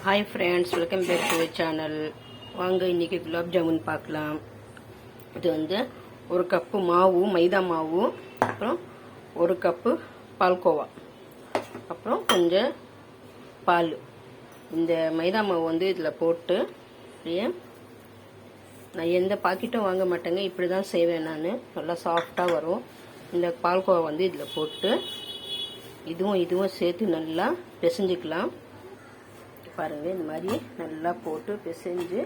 Hi friends, welcome back to channel. வாங்க இன்றைக்கி குலாப் ஜாமுன் பார்க்கலாம். இது வந்து ஒரு கப்பு மாவு, மைதா மாவு, அப்புறம் ஒரு கப்பு பால்கோவா, அப்புறம் கொஞ்சம் பால். இந்த மைதா மாவு வந்து இதில் போட்டு அப்படியே, நான் எந்த பாக்கெட்டும் வாங்க மாட்டேங்க, இப்படி தான் செய்வேன் நான். நல்லா சாஃப்டாக வரும். இந்த பால்கோவா வந்து இதில் போட்டு இதுவும் சேர்த்து நல்லா பிசைஞ்சிக்கலாம். பாருங்க, இந்த மாதிரி நல்லா போட்டு பிசைஞ்சு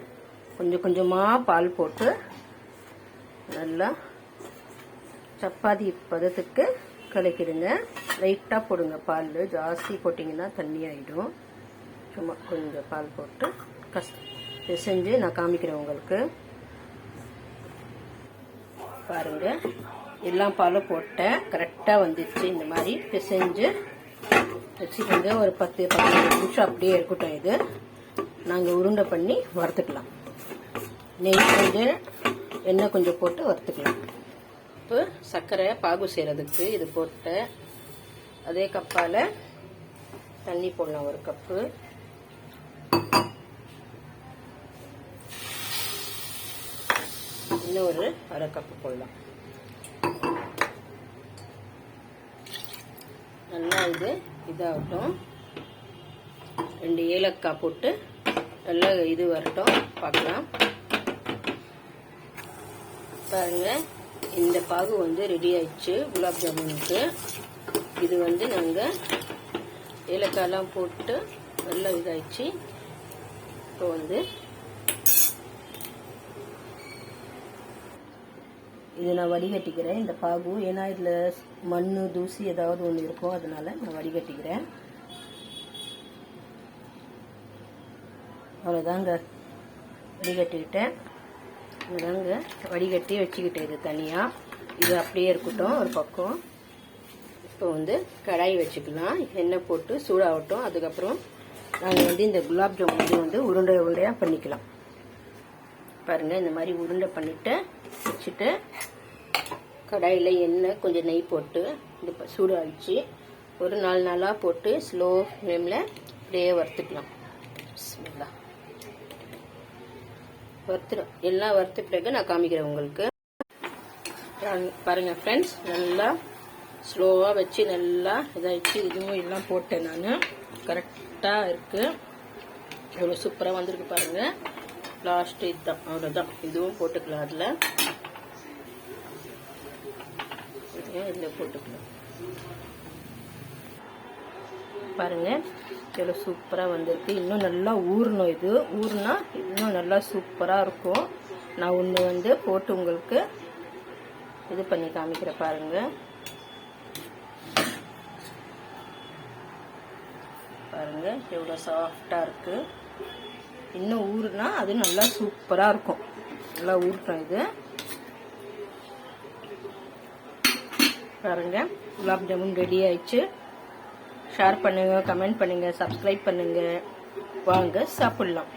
கொஞ்சம் கொஞ்சமாக பால் போட்டு நல்லா சப்பாத்தி பதத்துக்கு கலக்கிடுங்க. லைட்டாக போடுங்க, பால் ஜாஸ்தி போட்டிங்கன்னா தண்ணி ஆகிடும். சும்மா கொஞ்சம் பால் போட்டு பிசைஞ்சு நான் காமிக்கிறேன் உங்களுக்கு. பாருங்க, எல்லாம் பாலும் போட்டேன், கரெக்டாக வந்துச்சு. இந்த மாதிரி பிசைஞ்சு வச்சுக்கோங்க. ஒரு 10-15 நிமிஷம் அப்படியே இருக்கட்டும். இது நாங்கள் உருண்டை பண்ணி வறுத்துக்கலாம். நெய் கொஞ்சம், எண்ணெய் கொஞ்சம் போட்டு வறுத்துக்கலாம். இப்போ சர்க்கரை பாகு செய்கிறதுக்கு இது போட்டு அதே கப்பால் தண்ணி போடலாம். ஒரு கப்பு, இன்னும் ஒரு அரை கப்பு போடலாம். நல்லா இதாகட்டும். 2 ஏலக்காய் போட்டு நல்லா இது வரட்டும், பார்க்கலாம். பாருங்க, இந்த பாகு வந்து ரெடி ஆயிடுச்சு குலாப் ஜாமுனுக்கு. இது வந்து நாங்கள் ஏலக்காயெல்லாம் போட்டு நல்லா இதாகிடுச்சு. இப்போ வந்து இது நான் வடிகட்டிக்கிறேன் இந்த பாகு. ஏன்னா இதில் மண், தூசி ஏதாவது ஒன்று இருக்கும், அதனால நான் வடிகட்டிக்கிறேன். அவ்வளோதாங்க, வடிகட்டிக்கிட்டேன். இதுதாங்க வடிகட்டி வச்சுக்கிட்டேன். இது தனியாக, இது அப்படியே இருக்கட்டும் ஒரு பக்கம். இப்போ வந்து கடாய் வச்சுக்கலாம். எண்ணெய் போட்டு சூடாகட்டும். அதுக்கப்புறம் நாங்கள் வந்து இந்த குலாப் ஜாமுன் வந்து உருண்டையாக பண்ணிக்கலாம். பாருங்கள், இந்த மாதிரி உருண்டை பண்ணிவிட்டு வச்சுட்டு கடாயில் எண்ணெய் கொஞ்சம் நெய் போட்டு இது சூடாகிடுச்சு. ஒரு 4 நாளாக போட்டு ஸ்லோ ஃப்ளேமில் அப்படியே வறுத்துக்கலாம். வறுத்துடும். எல்லாம் வறுத்த பிறகு நான் காமிக்கிறேன் உங்களுக்கு. பாருங்கள் ஃப்ரெண்ட்ஸ், நல்லா ஸ்லோவாக வச்சு நல்லா இதாகிடுச்சு. இதுவும் எல்லாம் போட்டேன் நான். கரெக்டாக இருக்குது. எவ்வளோ சூப்பராக வந்திருக்கு பாருங்கள். லாஸ்ட்டு இதுதான், அவ்வளோதான். இதுவும் போட்டுக்கலாம். இதில் போட்டுக்கலாம். பாருங்க, எவ்வளோ சூப்பராக வந்திருக்கு. இன்னும் நல்லா ஊறணும். இது ஊறுனா இன்னும் நல்லா சூப்பராக இருக்கும். நான் ஒன்று வந்து போட்டு உங்களுக்கு இது பண்ணி காமிக்கிறேன். பாருங்க, பாருங்க எவ்வளோ சாஃப்டாக இருக்கு. இன்னும் ஊறுனா அது நல்லா சூப்பராக இருக்கும். நல்லா ஊறட்டும். இது பாருங்க, குலாப் ஜாமுன் ரெடி ஆயிடுச்சு. ஷேர் பண்ணுங்க, கமெண்ட் பண்ணுங்க, சப்ஸ்கிரைப் பண்ணுங்க. வாங்க சாப்பிடலாம்.